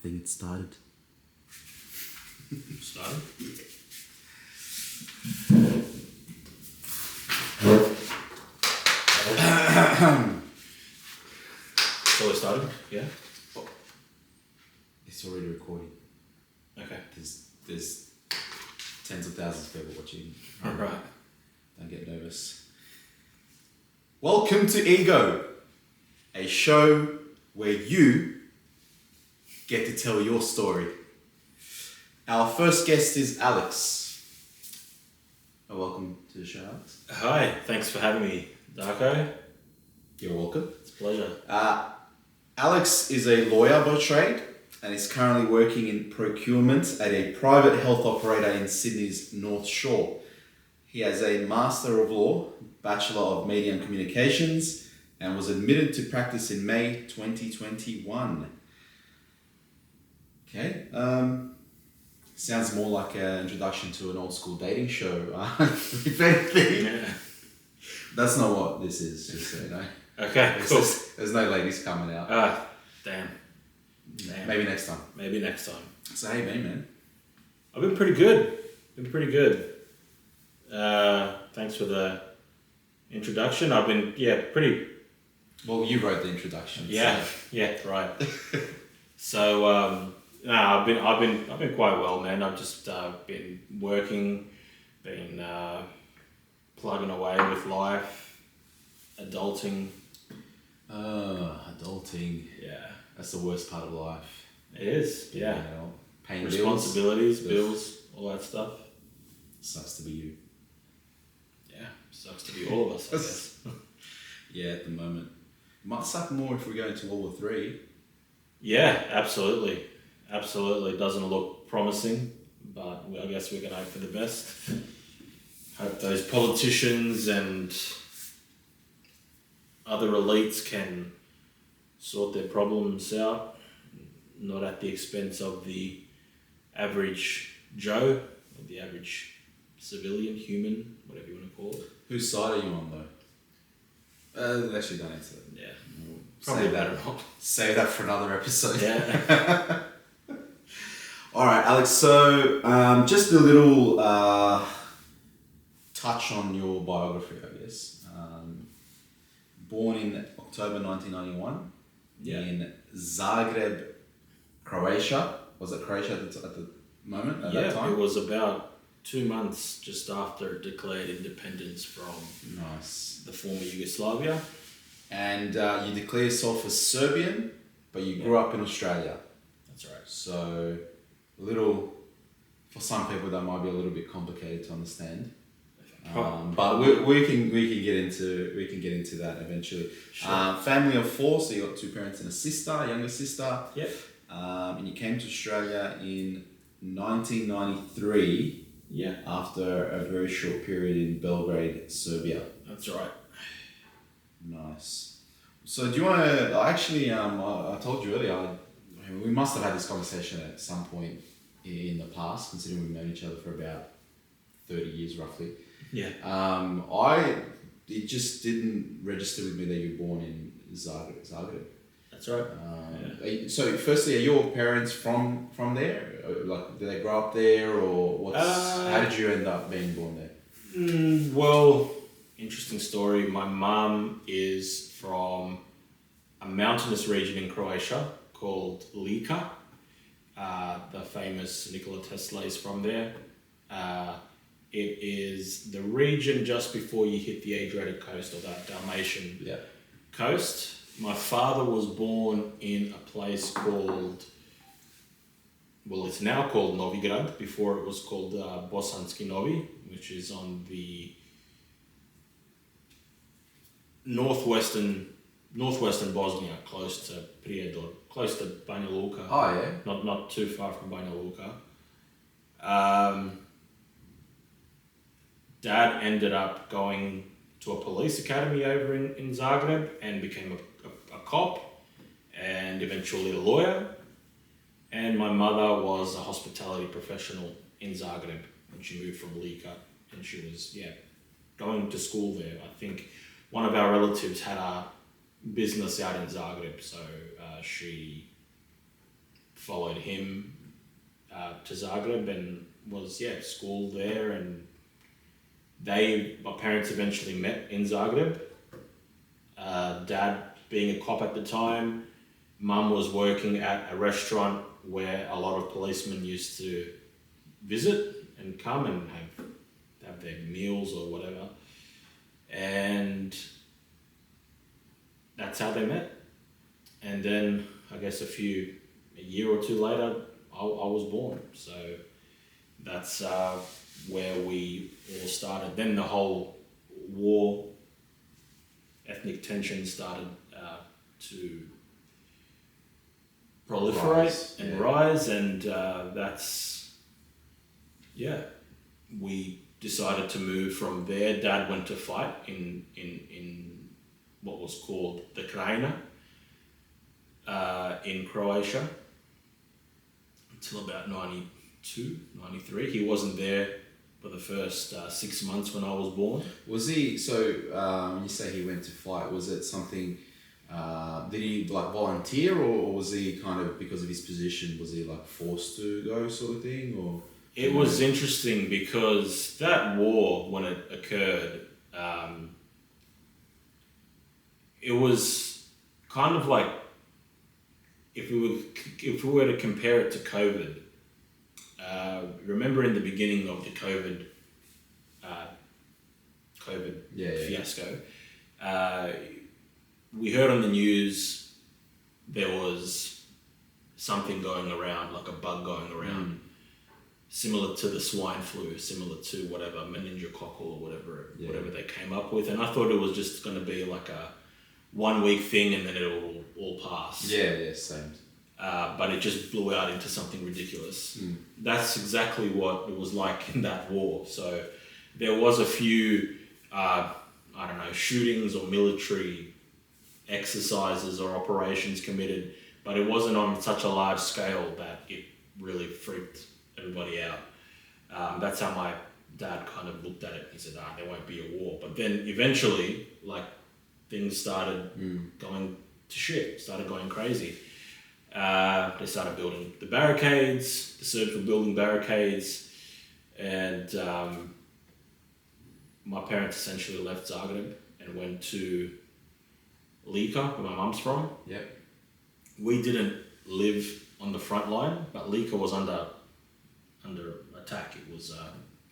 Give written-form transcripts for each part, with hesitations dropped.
think it started. Started? So it started? Yeah? It's already recording. Okay. There's tens of thousands of people watching. Alright. Don't get nervous. Welcome to Ego, a show where you get to tell your story. Our first guest is Alex. Welcome to the show, Alex. Hi, thanks for having me, Darko. You're welcome. It's a pleasure. Alex is a lawyer by trade and is currently working in procurement at a private health operator in Sydney's North Shore. He has a Master of Law, Bachelor of Media and Communications, and was admitted to practice in May 2021. Okay, sounds more like an introduction to an old school dating show, if anything. Yeah. That's not what this is, just so you know. Okay, cool. There's no ladies coming out. Damn. Maybe next time. Maybe next time. So hey, man. I've been pretty good. Thanks for the introduction. I've been, pretty... Well, you wrote the introduction. Yeah, right. So, I've been quite well, man. I've just been working, plugging away with life, adulting. Adulting. Yeah. That's the worst part of life. It is, yeah. You know, paying responsibilities, bills, all that stuff. Sucks to be you. Yeah, sucks to be all of us, I guess. Yeah, at the moment. Might suck more if we go into World War III. Yeah, absolutely. It doesn't look promising, but I guess we can hope for the best. Hope those politicians and other elites can sort their problems out, not at the expense of the average Joe, or the average civilian, human, whatever you want to call it. Whose side are you on, though? Actually, don't answer that. Yeah. We'll Probably better not. Save that for another episode. Yeah. All right, Alex. So, just a little touch on your biography, I guess. Born in October 1991 in Zagreb, Croatia. Was it Croatia at the moment? At that time? It was about 2 months just after it declared independence from Nice. the former Yugoslavia. And you declare yourself as Serbian, but you grew up in Australia. That's right. So, for some people that might be a little bit complicated to understand. But we can get into that eventually. Sure. Family of 4, so you got 2 parents and a younger sister. Yep. And you came to Australia in 1993. Yeah. After a very short period in Belgrade, Serbia. That's right. Nice. So do you want to, actually, I told you earlier, we must have had this conversation at some point in the past, considering we've known each other for about 30 years roughly. Yeah. It just didn't register with me that you were born in Zagreb. That's right. So firstly, are your parents from there? Like, did they grow up there, or how did you end up being born there? Well, interesting story. My mum is from a mountainous region in Croatia called Lika. The famous Nikola Tesla is from there. It is the region just before you hit the Adriatic coast, or that Dalmatian coast. My father was born in a place called, it's now called Novigrad. Before it was called Bosanski Novi, which is on the northwestern Bosnia, close to Prijedor, close to Banja Luka. Oh yeah. Not too far from Banja Luka. Dad ended up going to a police academy over in Zagreb and became a cop and eventually a lawyer. And my mother was a hospitality professional in Zagreb when she moved from Lika, and she was going to school there. I think one of our relatives had a business out in Zagreb, so she followed him to Zagreb and was schooled there, and my parents eventually met in Zagreb. Dad being a cop at the time, Mum was working at a restaurant where a lot of policemen used to visit and come and have their meals or whatever, and that's how they met. And then I guess a year or two later, I was born. So that's where we all started. Then the whole war, ethnic tension started to proliferate and rise, and we decided to move from there. Dad went to fight in what was called the Krajina in Croatia until about 92, 93. He wasn't there for the first 6 months when I was born. Was he, when you say he went to fight, was it something, did he volunteer, or was he kind of, because of his position, was he forced to go sort of thing, or? It was interesting because that war, when it occurred, it was kind of like, if we were to compare it to COVID, remember in the beginning of the COVID fiasco, we heard on the news there was something going around, like a bug going around, similar to the swine flu, similar to whatever, meningococcal or whatever they came up with. And I thought it was just going to be like a 1 week thing and then it'll all pass. Yeah, same. But it just blew out into something ridiculous. That's exactly what it was like in that war. So there was a few, shootings or military exercises or operations committed, but it wasn't on such a large scale that it really freaked everybody out. That's how my dad kind of looked at it. He said, there won't be a war. But then eventually, things started going to shit, started going crazy. They started building the barricades, the Serbs were building barricades, and my parents essentially left Zagreb and went to Lika, where my mum's from. Yep. We didn't live on the front line, but Lika was under attack. It was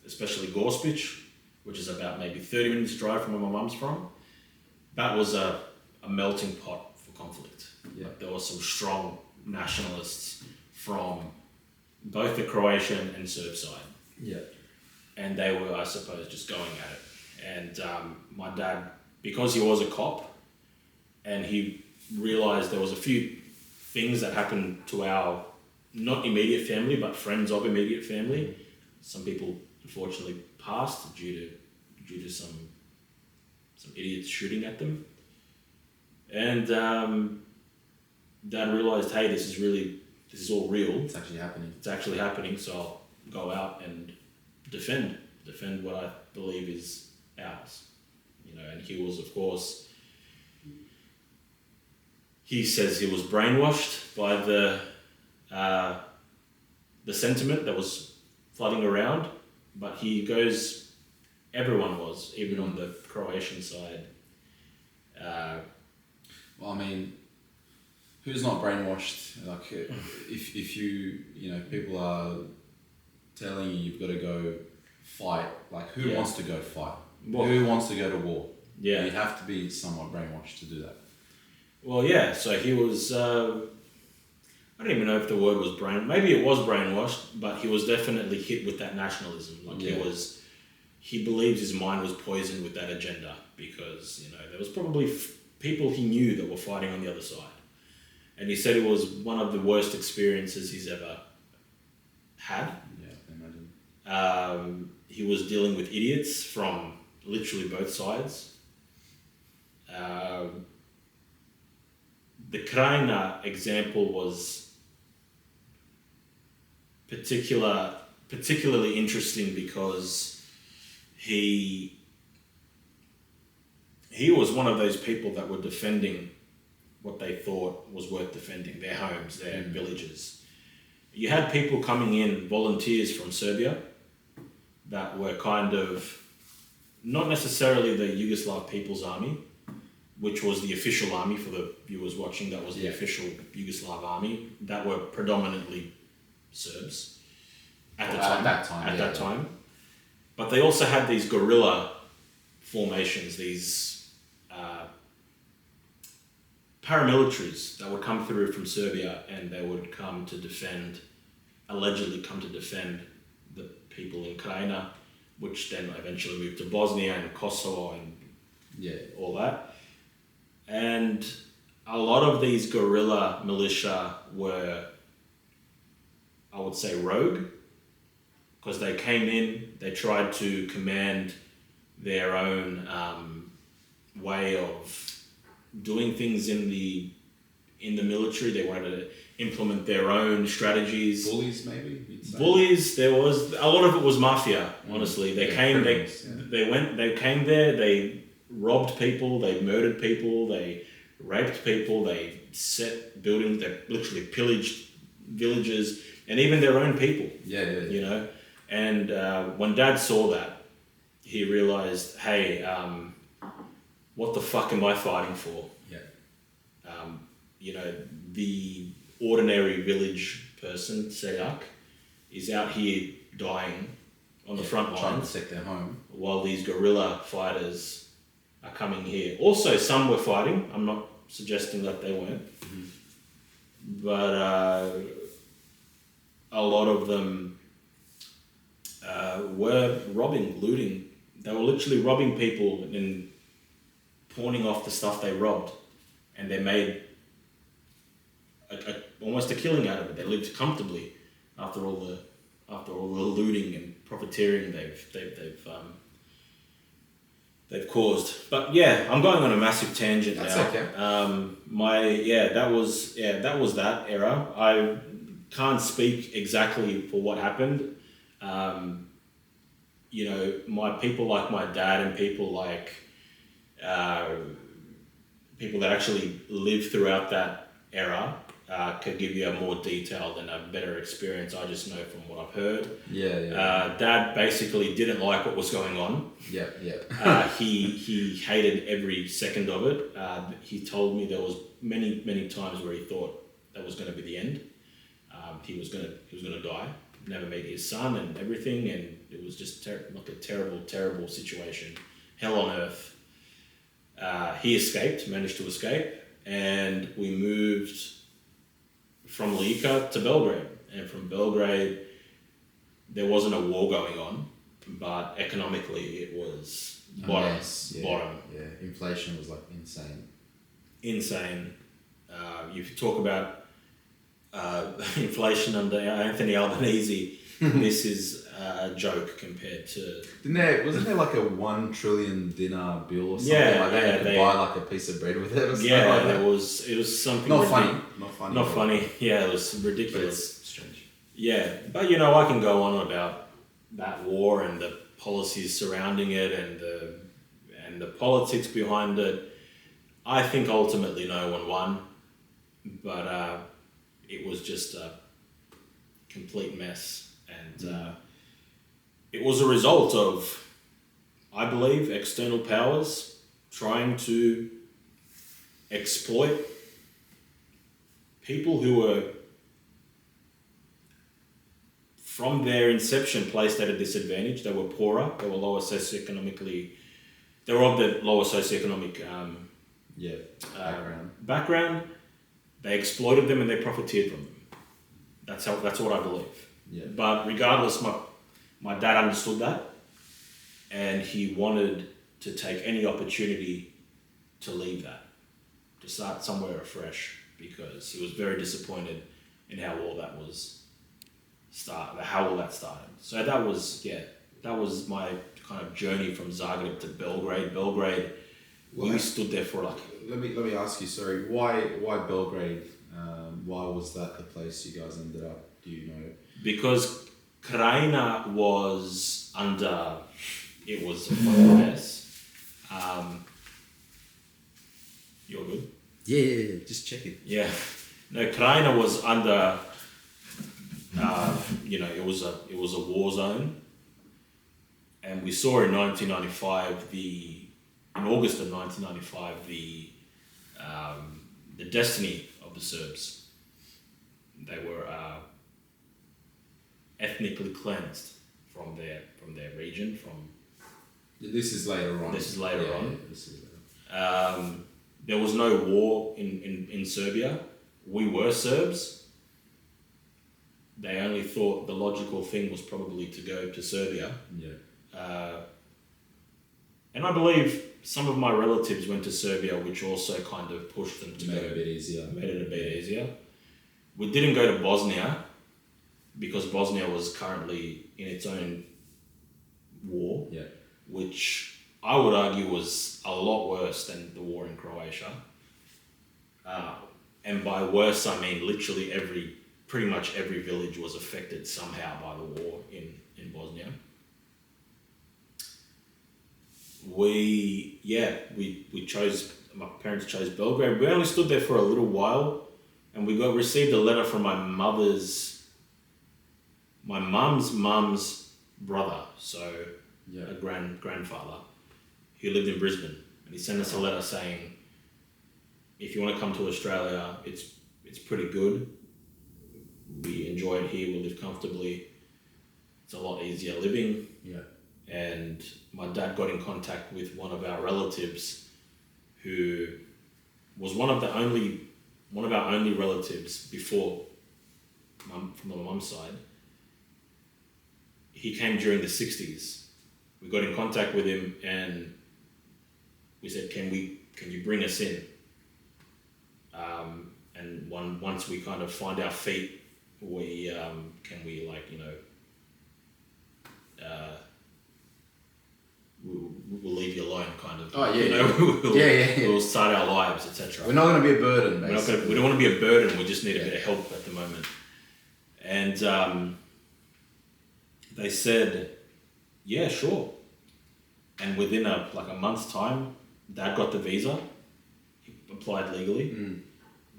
especially Gospic, which is about maybe 30 minutes drive from where my mum's from. That was a melting pot for conflict. Yeah. There was some strong nationalists from both the Croatian and Serb side. Yeah. And they were, I suppose, just going at it. And my dad, because he was a cop, and he realised there was a few things that happened to our, not immediate family, but friends of immediate family. Some people, unfortunately, passed due to some idiots shooting at them. And Dad realised, hey, this is all real. It's actually happening. So I'll go out and defend what I believe is ours. And he was, of course, he says he was brainwashed by the sentiment that was flooding around, but he goes, everyone was, even on the Croatian side. Who's not brainwashed? If people are telling you you've got to go fight, who wants to go fight? Well, who wants to go to war? Yeah. You have to be somewhat brainwashed to do that. Well, yeah, so he was, I don't even know if the word was maybe it was brainwashed, but he was definitely hit with that nationalism. He believes his mind was poisoned with that agenda because, there was probably people he knew that were fighting on the other side. And he said it was one of the worst experiences he's ever had. Yeah, I imagine. He was dealing with idiots from literally both sides. The Krajina example was particularly interesting because he was one of those people that were defending what they thought was worth defending, their homes, their villages. you had people coming in, volunteers from Serbia, that were kind of not necessarily the Yugoslav People's Army, which was the official army for the viewers watching. That was the official Yugoslav army that were predominantly Serbs at the time. At that time, but they also had these guerrilla formations, these paramilitaries that would come through from Serbia, and they would allegedly come to defend the people in Krajina, which then eventually moved to Bosnia and Kosovo and all that. And a lot of these guerrilla militia were, I would say, rogue, because they came in, they tried to command their own way of doing things in the military. They wanted to implement their own strategies. Bullies, maybe? Bullies. There was a lot of it was mafia. Honestly, they came there. They robbed people. They murdered people. They raped people. They set buildings. They literally pillaged villages and even their own people. You know, and when Dad saw that, he realized, hey, what the fuck am I fighting for? You know, the ordinary village person, Seyak, is out here dying on the front lines, trying to protect their home, while these guerrilla fighters are coming here. Also, some were fighting. I'm not suggesting that they weren't, but a lot of them were robbing, looting. They were literally robbing people and pawning off the stuff they robbed, and they made almost a killing out of it. They lived comfortably after all the looting and profiteering they've caused. But yeah, I'm going on a massive tangent now. That's okay. That was that era. I can't speak exactly for what happened. You know, my people like my dad and people like people that actually lived throughout that era could give you a more detailed and a better experience. I just know from what I've heard. Dad basically didn't like what was going on. He hated every second of it. He told me there was many times where he thought that was going to be the end. He was going to die, never meet his son and everything, and it was just like a terrible situation, hell on earth. He managed to escape, and we moved from Lika to Belgrade. And from Belgrade, there wasn't a war going on, but economically it was bottom. Yeah, inflation was like insane. You talk about inflation under Anthony Albanese. This is a joke compared to... Wasn't there like a 1 trillion dinar bill or something like that? You could buy like a piece of bread with it or something like that? It was something... Not funny. Yeah, it was ridiculous. But it's strange. Yeah, but you know, I can go on about that war and the policies surrounding it and the politics behind it. I think ultimately no one won, but it was just a complete mess. And it was a result of, I believe, external powers trying to exploit people who were, from their inception, placed at a disadvantage. They were poorer, they were lower socioeconomically, they were of the lower socioeconomic background. They exploited them and they profiteered from them. That's what I believe. Yeah. But regardless, my dad understood that, and he wanted to take any opportunity to leave that, to start somewhere afresh, because he was very disappointed in how all that started. So that was my kind of journey from Zagreb to Belgrade. We stood there for like... Let me ask you, sorry, why Belgrade? Why was that the place you guys ended up? Do you know? Because Krajina was under... It was a fucking mess. You're good? Yeah, just check it. Yeah. No, Krajina was under It was a war zone, and we saw in 1995 in August of 1995 the destiny of the Serbs. They were ethnically cleansed from their region. This is later on. This is later on. Yeah, this is later on. There was no war in Serbia. We were Serbs. They only thought the logical thing was probably to go to Serbia. Yeah. And I believe some of my relatives went to Serbia, which also kind of pushed them to Made go. it a bit easier. Made it a bit easier. We didn't go to Bosnia because Bosnia was currently in its own war, Yeah. which I would argue was a lot worse than the war in Croatia. And by worse, I mean literally pretty much every village was affected somehow by the war in Bosnia. My parents chose Belgrade. We only stood there for a little while, and we received a letter from my mum's mum's brother, so a grandfather, who lived in Brisbane, and he sent us a letter saying, if you want to come to Australia, it's pretty good. We enjoy it here. We live comfortably. It's a lot easier living. Yeah. And my dad got in contact with one of our relatives, who was one of our only relatives before from my mum's side. He came during the 60s. We got in contact with him and we said, can you bring us in? And once we kind of find our feet, we'll leave you alone, kind of. Oh yeah. We'll start our lives, etc. We're not going to be a burden, basically. We don't want to be a burden. We just need a bit of help at the moment. And they said, yeah, sure. And within a month's time, Dad got the visa. He applied legally,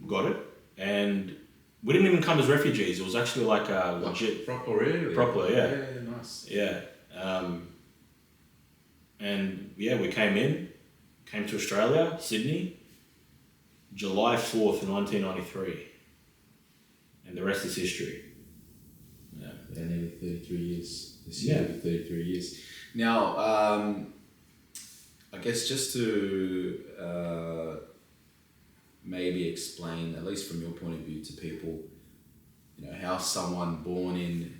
got it, and we didn't even come as refugees. It was actually like a legit proper, yeah. Yeah, nice. Yeah. And we came to Australia, Sydney, July 4th, 1993. And the rest is history. Yeah, nearly 33 years. This year will be 33 years. Now, I guess just to maybe explain, at least from your point of view, to people, how someone born in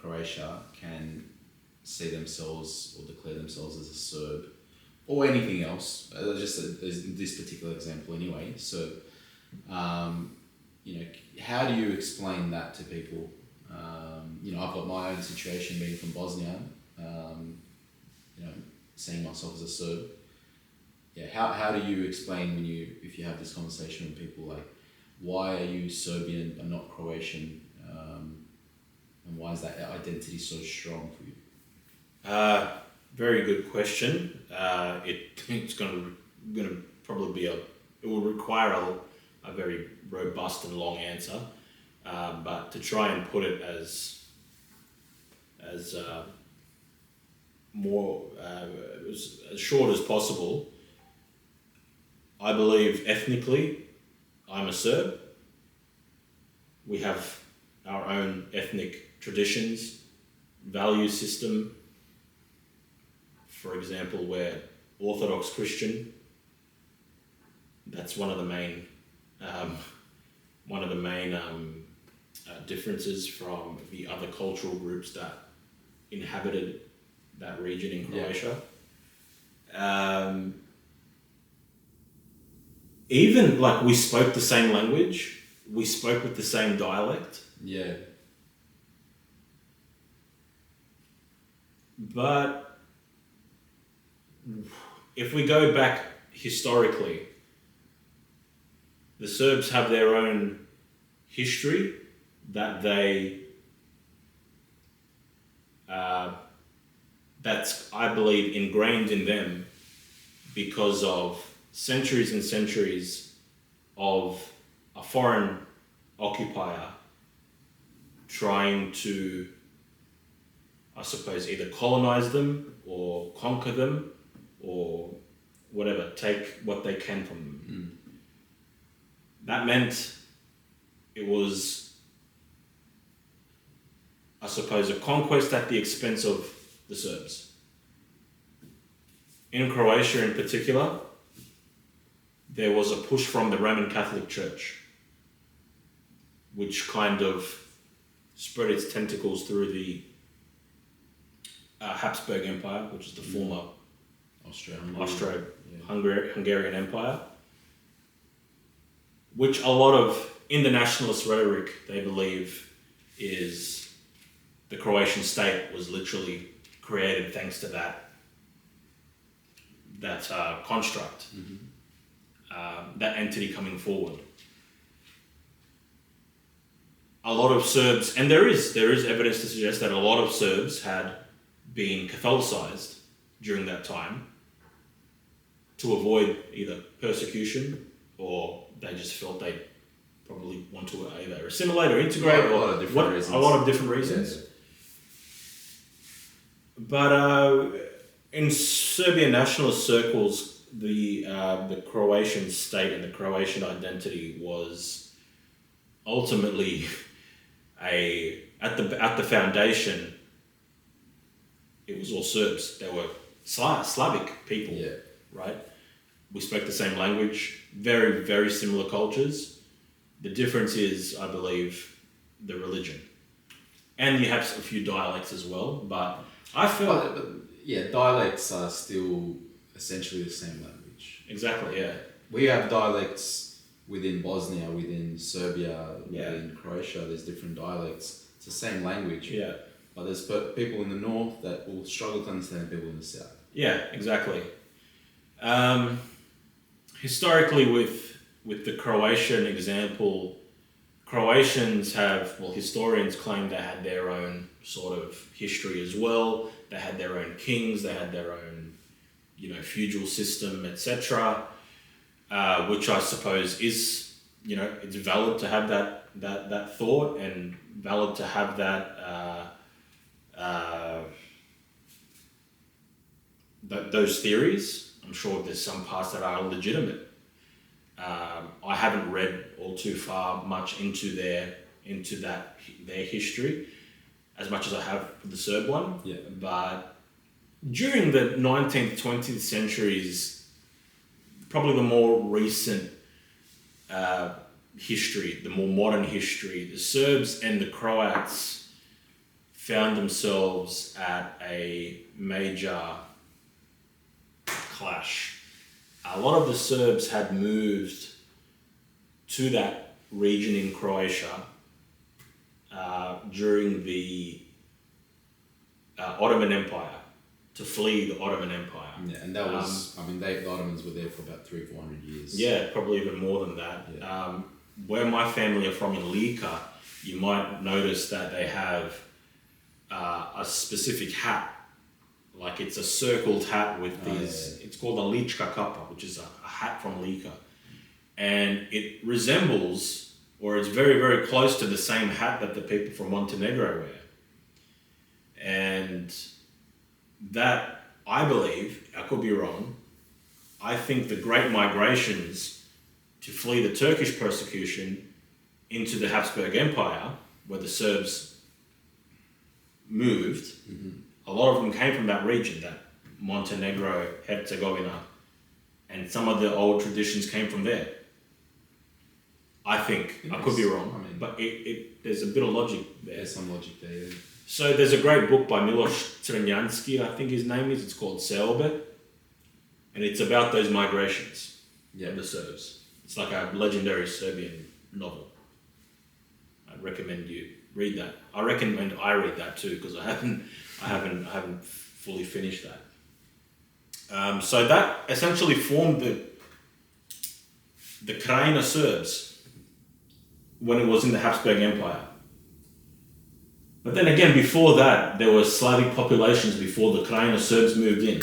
Croatia can see themselves or declare themselves as a Serb or anything else, just in this particular example anyway. So, how do you explain that to people? I've got my own situation being from Bosnia, seeing myself as a Serb. Yeah, how do you explain if you have this conversation with people, like, why are you Serbian and not Croatian? And why is that identity so strong for you? Very good question. It's going to probably be it will require a very robust and long answer. But to try and put it as more as short as possible, I believe ethnically I'm a Serb. We have our own ethnic traditions, value system. For example, we're Orthodox Christian. That's one of the main differences from the other cultural groups that inhabited that region in Croatia. Even we spoke the same language, we spoke with the same dialect. Yeah. But if we go back historically, the Serbs have their own history that that's, I believe, ingrained in them because of centuries and centuries of a foreign occupier trying to, I suppose, either colonize them or conquer them or whatever, take what they can from them. That meant it was, I suppose, a conquest at the expense of the Serbs. In Croatia in particular, there was a push from the Roman Catholic Church, which kind of spread its tentacles through the Habsburg Empire, which is the former Austro-Hungarian Empire, which a lot of, in the nationalist rhetoric, they believe is the Croatian state was literally created thanks to that construct, that entity coming forward. A lot of Serbs, and there is evidence to suggest that a lot of Serbs had been Catholicized during that time to avoid either persecution, or they just felt they probably want to either assimilate or integrate, a lot of different reasons. A lot of different reasons. Yeah. But in Serbian nationalist circles, the Croatian state and the Croatian identity was ultimately at the foundation. It was all Serbs. They were Slavic people, right? We spoke the same language, very, very similar cultures. The difference is, I believe, the religion. And you have a few dialects as well, but I felt... dialects are still essentially the same language. Exactly, yeah. We have dialects within Bosnia, within Serbia, within Croatia. There's different dialects. It's the same language. Yeah. But there's people in the north that will struggle to understand people in the south. Yeah, exactly. Historically, with the Croatian example, Croatians historians claim they had their own sort of history as well. They had their own kings, they had their own, feudal system, etc. Which I suppose is, it's valid to have that thought, and valid to have that those theories. I'm sure there's some parts that are legitimate. I haven't read all too far much into their history, as much as I have for the Serb one. Yeah. But during the 19th, 20th centuries, probably the more recent history, the more modern history, the Serbs and the Croats found themselves at a major clash. A lot of the Serbs had moved to that region in Croatia during the Ottoman Empire, to flee the Ottoman Empire. Yeah, and that was, the Ottomans were there for about 300-400 years. Yeah, probably even more than that. Yeah. Where my family are from in Lika, you might notice that they have a specific hat. Like, it's a circled hat with these, it's called a lička kapa, which is a hat from Lika. And it resembles, or it's very, very close to the same hat that the people from Montenegro wear. And that, I believe, I could be wrong, I think the great migrations to flee the Turkish persecution into the Habsburg Empire, where the Serbs moved, a lot of them came from that region, that Montenegro, Herzegovina, and some of the old traditions came from there. I think. I could be wrong, but there's a bit of logic there. There's some logic there, yeah. So there's a great book by Miloš Crnjanski, I think his name is. It's called Seobe, and it's about those migrations of the Serbs. It's like a legendary Serbian novel. I'd recommend you read that. I recommend I read that too, because I haven't fully finished that. So that essentially formed the Krajina Serbs when it was in the Habsburg Empire. But then again, before that, there were Slavic populations before the Krajina Serbs moved in,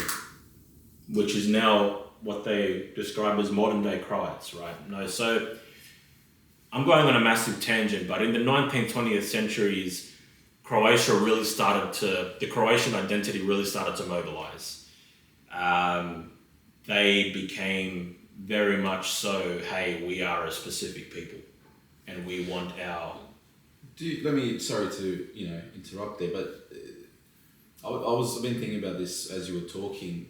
which is now what they describe as modern day Croats, right? No, so I'm going on a massive tangent, but in the 19th, 20th centuries, the Croatian identity really started to mobilize. They became very much so, hey, we are a specific people and we want our... Sorry to, interrupt there, but I've been thinking about this as you were talking.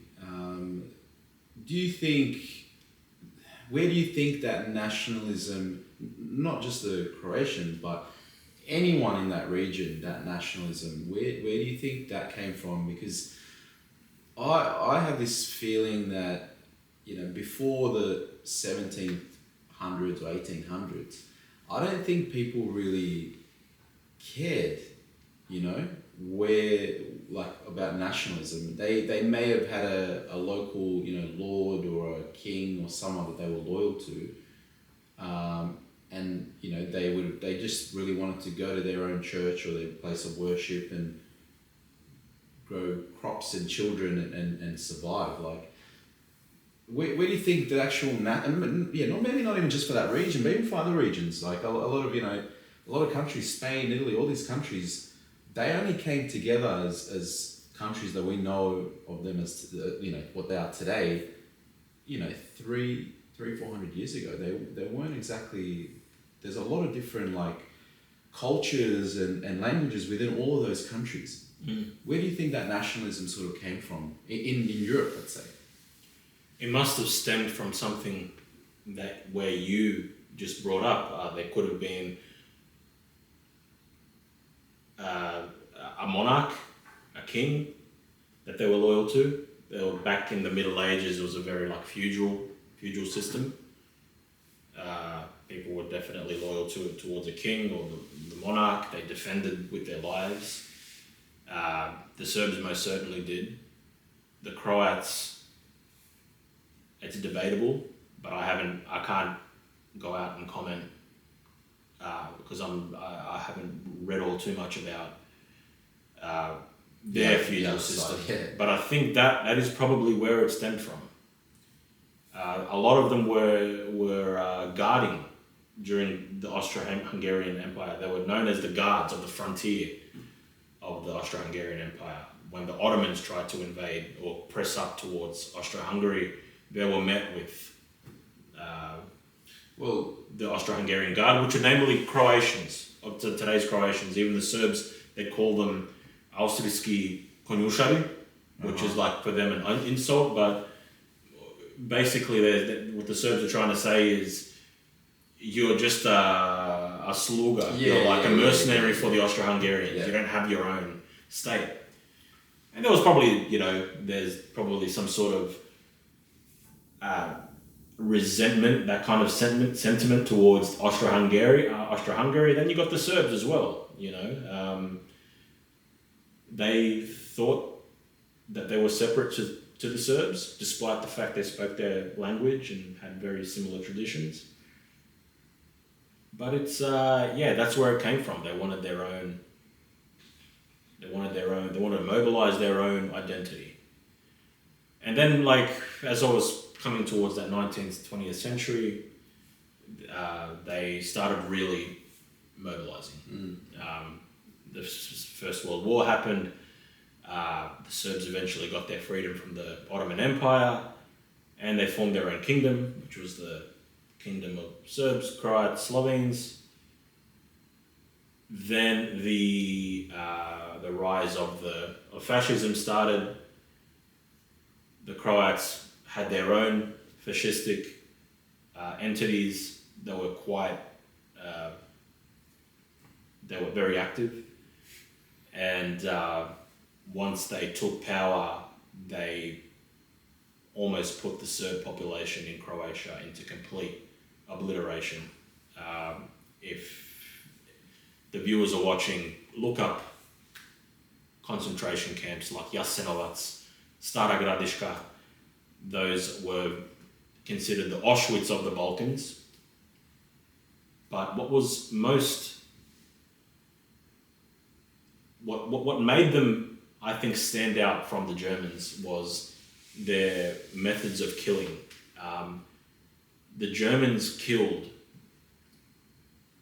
Where do you think that nationalism, not just the Croatians, but anyone in that region, that nationalism, where do you think that came from? Because I have this feeling that, before the 1700s or 1800s, I don't think people really cared, about nationalism. They may have had a local, lord or a king or someone that they were loyal to. And they just really wanted to go to their own church or their place of worship and grow crops and children and survive. Like, where do you think the actual maybe not even just for that region, but even for other regions, like a lot of countries, Spain, Italy, all these countries, they only came together as countries that we know of them as what they are today. 400 years ago, they weren't exactly. There's a lot of different cultures and languages within all of those countries. Where do you think that nationalism sort of came from in Europe, let's say? It must have stemmed from something where you just brought up. There could have been a monarch, a king that they were loyal to. They were back in the Middle Ages. It was a very feudal system. People were definitely loyal towards a king or the monarch. They defended with their lives. The Serbs most certainly did. The Croats, it's debatable, but I can't go out and comment because I haven't read all too much about their feudal system. Yeah. But I think that is probably where it stemmed from. A lot of them were guarding during the Austro-Hungarian Empire. They were known as the guards of the frontier of the Austro-Hungarian Empire. When the Ottomans tried to invade or press up towards Austro-Hungary, they were met with the Austro-Hungarian Guard, which are namely Croatians, of today's Croatians. Even the Serbs, they call them Austrijski konjušari, which is for them an insult, but basically what the Serbs are trying to say is you're just a sluga. You're a mercenary for the Austro-Hungarians. Yeah. You don't have your own state. And there was probably, there's probably some sort of resentment, that kind of sentiment towards Austro-Hungary. Then you got the Serbs as well, They thought that they were separate to the Serbs, despite the fact they spoke their language and had very similar traditions. But it's, that's where it came from. They wanted their own. They wanted to mobilize their own identity. And then, as I was coming towards that 19th, 20th century, they started really mobilizing. The First World War happened. The Serbs eventually got their freedom from the Ottoman Empire, and they formed their own kingdom, which was the Kingdom of Serbs, Croats, Slovenes. Then the rise of fascism started. The Croats had their own fascistic entities that were they were very active, and once they took power, they almost put the Serb population in Croatia into complete obliteration. If the viewers are watching, look up concentration camps like Jasenovac, Stara Gradiška. Those were considered the Auschwitz of the Balkans. But what made them, I think, stand out from the Germans was their methods of killing. The Germans killed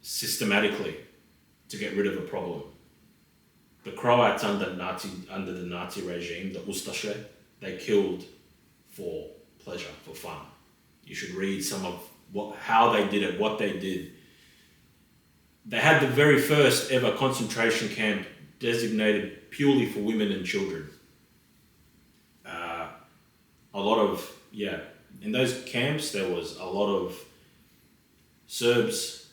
systematically to get rid of a problem. The Croats under the Nazi regime, the Ustaše, they killed for pleasure, for fun. You should read some of how they did it, what they did. They had the very first ever concentration camp designated purely for women and children. In those camps there was a lot of Serbs,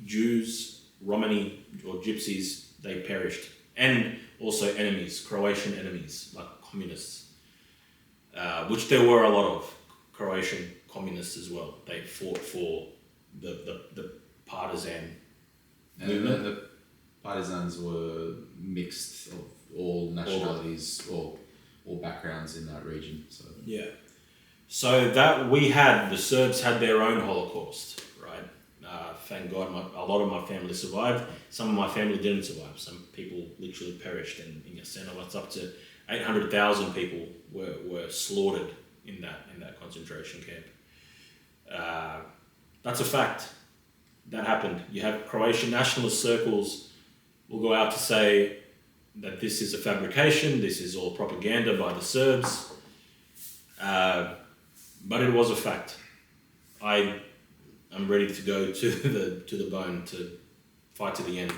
Jews, Romani or Gypsies. They perished. And also enemies, Croatian enemies, like communists, which there were a lot of Croatian communists as well. They fought for the partisan movement. And the partisans were mixed of all nationalities or all backgrounds in that region. So that the Serbs had their own Holocaust, right? Thank God, a lot of my family survived. Some of my family didn't survive. Some people literally perished, and in Jasenovac, up to 800,000 people were slaughtered in that concentration camp. That's a fact. That happened. You have Croatian nationalist circles will go out to say that this is a fabrication, this is all propaganda by the Serbs, but it was a fact. I'm ready to go to the bone to fight to the end.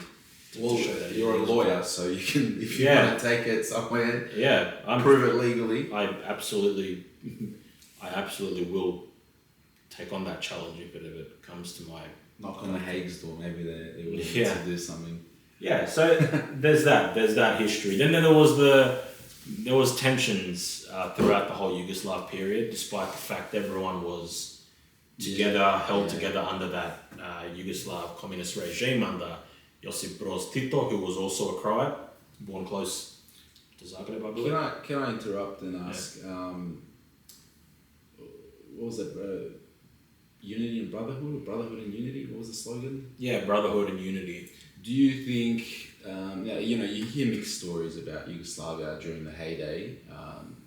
Well, you're a lawyer, so you can, if you want to take it somewhere, prove it legally. I absolutely will take on that challenge if it ever comes to my... Knock on the Hague's door, maybe they're willing to do something. Yeah, so there's that history. Then there was tensions throughout the whole Yugoslav period, despite the fact everyone was held together under that Yugoslav communist regime under Josip Broz Tito, who was also a Croat, born close to Zagreb, I believe. Can I interrupt and ask, what was it, Unity and Brotherhood, or Brotherhood and Unity? What was the slogan? Yeah, Brotherhood and Unity. Do you think, you hear mixed stories about Yugoslavia during the heyday.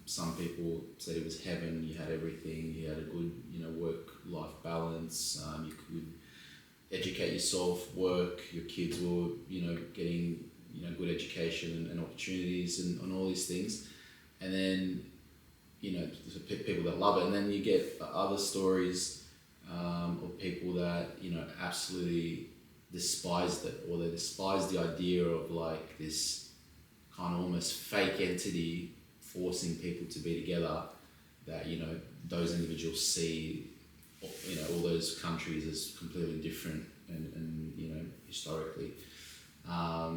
Some people said it was heaven, you had everything, you had a good, work-life balance, you could educate yourself, work, your kids were, getting, good education and opportunities and all these things. And then, people that love it. And then you get other stories of people that, absolutely despised it, or they despised the idea of like this kind of almost fake entity forcing people to be together, that, those individuals see, all those countries as completely different and historically. How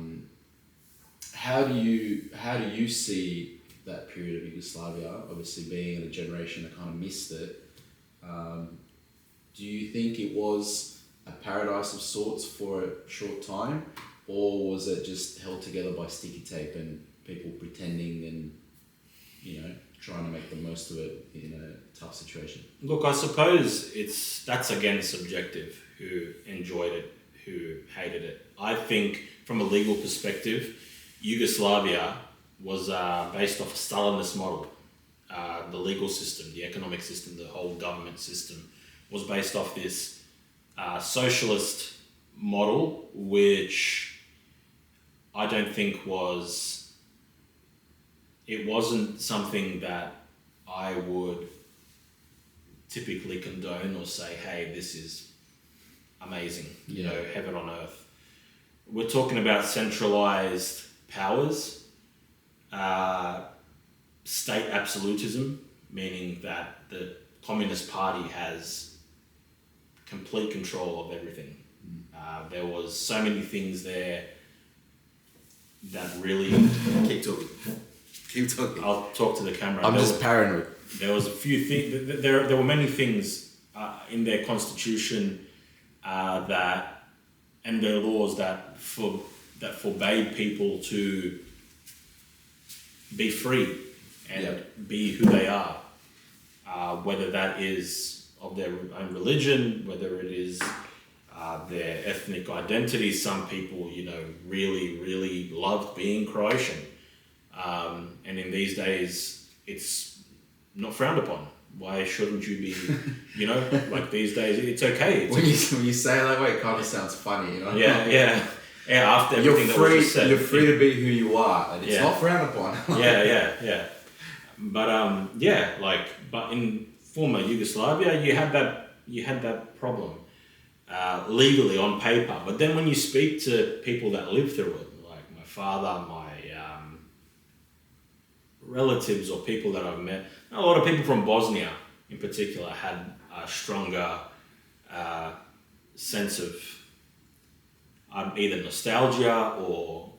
do you see that period of Yugoslavia, obviously being in a generation that kind of missed it? Do you think it was a paradise of sorts for a short time, or was it just held together by sticky tape and people pretending and, trying to make the most of it in a tough situation? Look, I suppose that's again subjective, who enjoyed it, who hated it. I think from a legal perspective, Yugoslavia was based off a Stalinist model. The legal system, the economic system, the whole government system was based off this socialist model, which I don't think it wasn't something that I would typically condone or say, hey, this is amazing, heaven on earth. We're talking about centralized powers, state absolutism, meaning that the Communist Party has complete control of everything. There was so many things there that really... Keep talking. I'll talk to the camera. I'm just paranoid. There was a few things... There were many things in their constitution and their laws that forbade people to be free and be who they are. Whether that is of their own religion, whether it is their ethnic identity. Some people, really, really loved being Croatian. And in these days, it's not frowned upon. Why shouldn't you be, like these days, it's okay. When you say it that way, it kind of sounds funny, Yeah. After everything that was just said. You're free to be who you are, and it's not frowned upon. Yeah. But but in former Yugoslavia, you had that problem legally on paper. But then when you speak to people that lived through it, like my father, my relatives, or people that I've met, a lot of people from Bosnia in particular had a stronger sense of either nostalgia or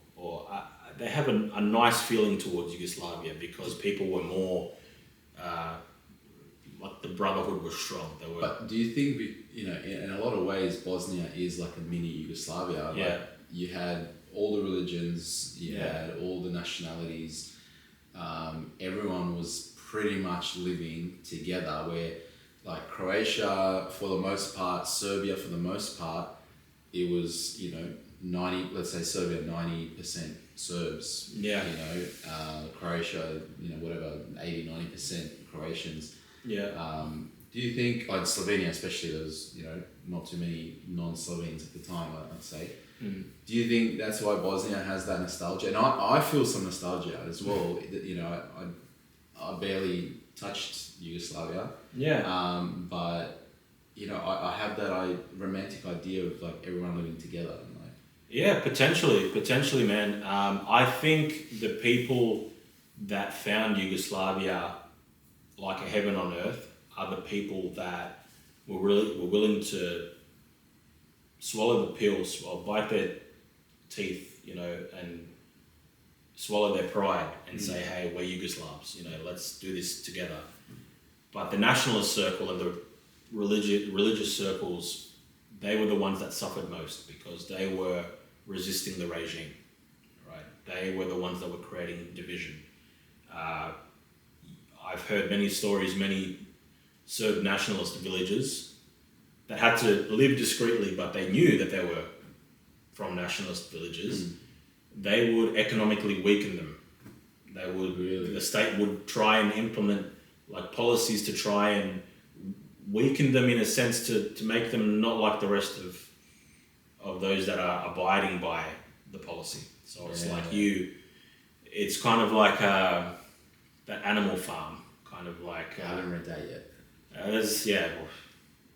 they have a nice feeling towards Yugoslavia because people were more like the brotherhood was strong. But do you think in a lot of ways Bosnia is like a mini Yugoslavia? Yeah. Like you had all the religions, you had all the nationalities. Everyone was pretty much living together. Where like Croatia for the most part, Serbia for the most part, it was 90. Let's say Serbia 90% Serbs. Yeah. Croatia, whatever 80-90% Croatians. Yeah. Do you think, like Slovenia especially, there was not too many non-Slovenes at the time, I'd say. Do you think that's why Bosnia has that nostalgia? And I feel some nostalgia as well. I barely touched Yugoslavia. Yeah. But I have that romantic idea of like everyone living together. And like. Yeah, potentially, man. I think the people that found Yugoslavia like a heaven on earth are the people that were willing to swallow the pills or bite their teeth, and swallow their pride and say, hey, we're Yugoslavs, let's do this together. But the nationalist circle and the religious circles, they were the ones that suffered most because they were resisting the regime, right? They were the ones that were creating division. I've heard many stories, many Serb nationalist villages that had to live discreetly, but they knew that they were from nationalist villages. They would economically weaken them. The state would try and implement like policies to try and weaken them in a sense to make them not like the rest of those that are abiding by the policy. So it's it's kind of like that Animal Farm, kind of like. I haven't read that yet.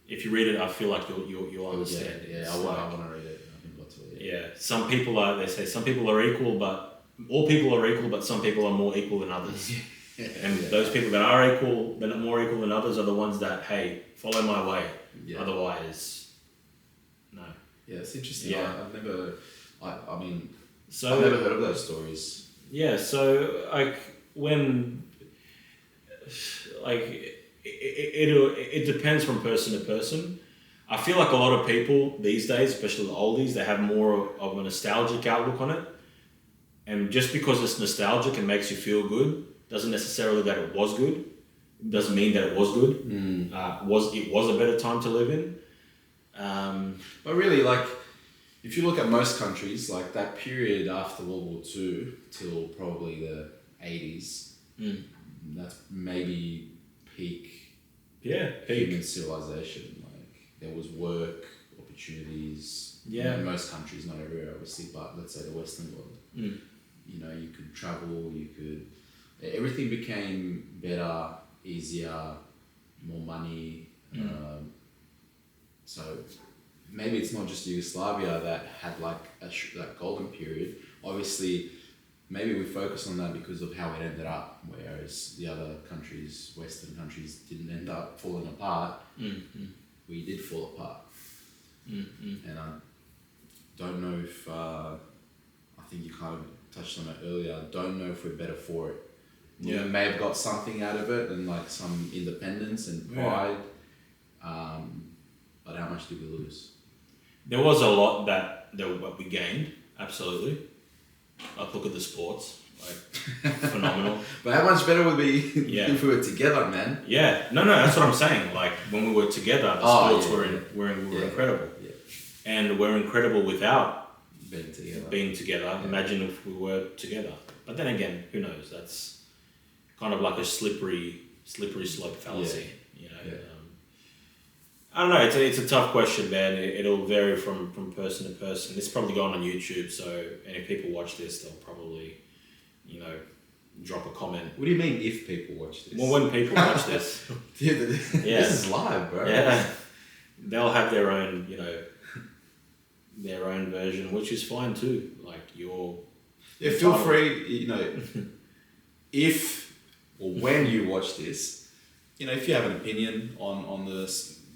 If you read it, I feel like you'll understand. I want to read it. I think lots of it. Yeah, some people are equal, but all people are equal, but some people are more equal than others. Those people that are equal, but more equal than others, are the ones that, hey, follow my way. Yeah. Otherwise, no. Yeah, it's interesting. Yeah. I've never heard of those stories. Yeah, so it depends from person to person. I feel like a lot of people these days, especially the oldies, they have more of a nostalgic outlook on it. And just because it's nostalgic and makes you feel good, doesn't necessarily that it was good. Doesn't mean that it was good. It was a better time to live in. But really, like, if you look at most countries, like that period after World War II till probably the 80s, that's maybe peak human civilization. Like there was work, opportunities. Yeah. In most countries, not everywhere, obviously, but let's say the Western world. You could travel. Everything became better, easier, more money. So maybe it's not just Yugoslavia that had like that golden period. Obviously, maybe we focus on that because of how it ended up, whereas the other countries, Western countries, didn't end up falling apart. We did fall apart. And I don't know if, I think you kind of touched on it earlier, I don't know if we're better for it. We may have got something out of it and like some independence and pride, but how much did we lose? There was a lot that we gained, absolutely. Like look at the sports, like phenomenal. But how much better would we be if we were together, man? Yeah, no, that's what I'm saying. Like when we were together, the sports were incredible, and we're incredible without being together. Imagine if we were together. But then again, who knows? That's kind of like a slippery slippery slope fallacy. You know, Yeah. I don't know. It's a tough question, man. It'll vary from person to person. It's probably going on YouTube, so and if people watch this, they'll probably, you know, drop a comment. What do you mean if people watch this? Well, when people watch this, Dude, this is live, bro. yeah, they'll have their own, you know, their own version, which is fine too. Like your Yeah, feel free, you know, if or when you watch this, you know, if you have an opinion on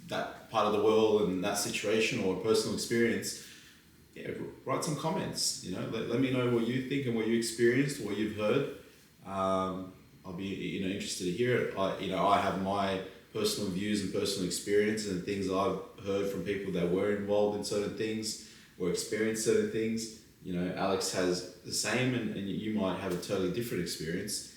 that part of the world and that situation or a personal experience, yeah, write some comments, you know, let me know what you think and what you experienced, what you've heard. I'll be, you know, interested to hear it. I have my personal views and personal experiences and things that I've heard from people that were involved in certain things or experienced certain things. You know, Alex has the same and you might have a totally different experience.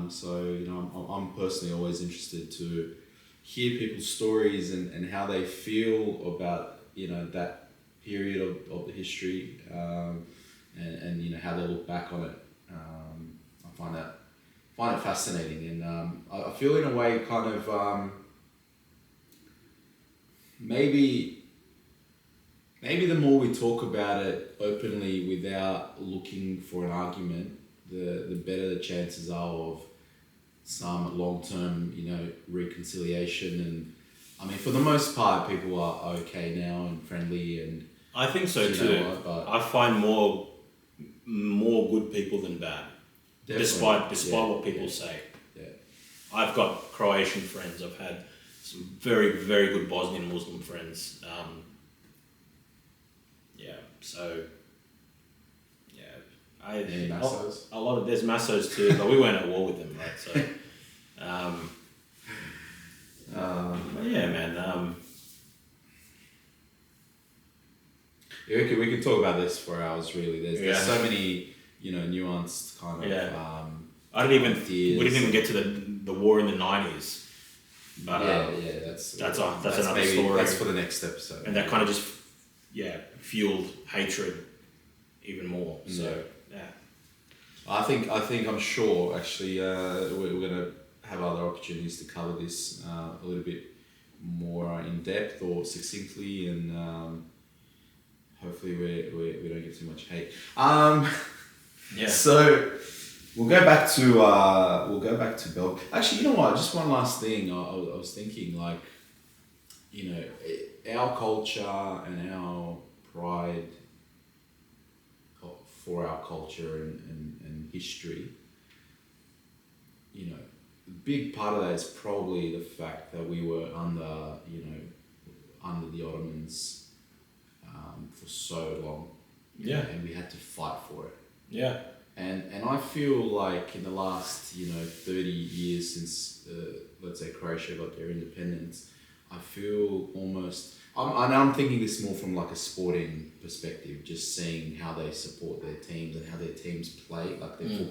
So, you know, I'm personally always interested to hear people's stories and how they feel about, you know, that period of the history and you know, how they look back on it. I find it fascinating and I feel in a way kind of maybe the more we talk about it openly without looking for an argument, the better the chances are of some long-term, you know, reconciliation. And I mean, for the most part, people are okay now and friendly. And I think so too. I find more good people than bad, despite what people say. Yeah, I've got Croatian friends. I've had some very, very good Bosnian Muslim friends. So, yeah, Any Massos? a lot of there's Massos too, but we weren't at war with them, right? So, but yeah, man. Yeah, we could talk about this for hours. Really, there's so many, you know, nuanced kind of. Yeah. I didn't even. We didn't even get to the war in the 90s. But that's another maybe, story. That's for the next episode. And that kind of just fueled hatred even more. So I'm sure actually we're gonna have other opportunities to cover this a little bit more in depth or succinctly, and hopefully we don't get too much hate. So we'll go back to Bell. Actually, you know what? Just one last thing. I was thinking, like, you know, our culture and our pride for our culture and history. You know, a big part of that is probably the fact that we were under the Ottomans for so long. Yeah. And we had to fight for it. Yeah. And I feel like in the last, 30 years since, let's say, Croatia got their independence, I feel almost... I'm thinking this more from like a sporting perspective, just seeing how they support their teams and how their teams play, like their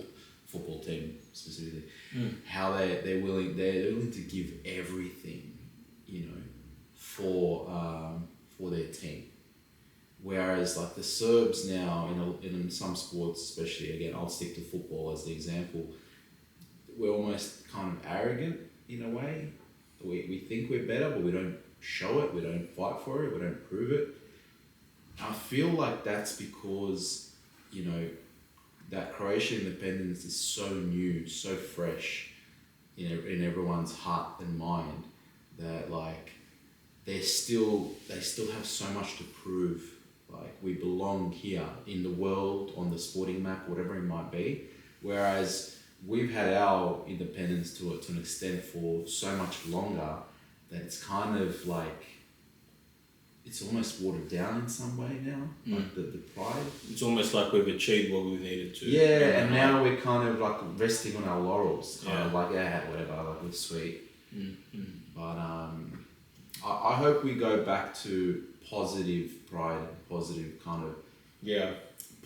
football team specifically, how they're willing to give everything, for their team. Whereas like the Serbs now, in some sports, especially, again, I'll stick to football as the example, we're almost kind of arrogant in a way. We think we're better, but we don't show it, we don't fight for it, we don't prove it. I feel like that's because, that Croatian independence is so new, so fresh in everyone's heart and mind, that like they still have so much to prove. Like, we belong here in the world, on the sporting map, whatever it might be. Whereas we've had our independence to an extent for so much longer that it's kind of like, it's almost watered down in some way now, like the pride. It's almost like we've achieved what we needed to. Yeah, and now we're kind of like resting on our laurels, kind of like, whatever, like we're sweet. But I hope we go back to positive pride, positive kind of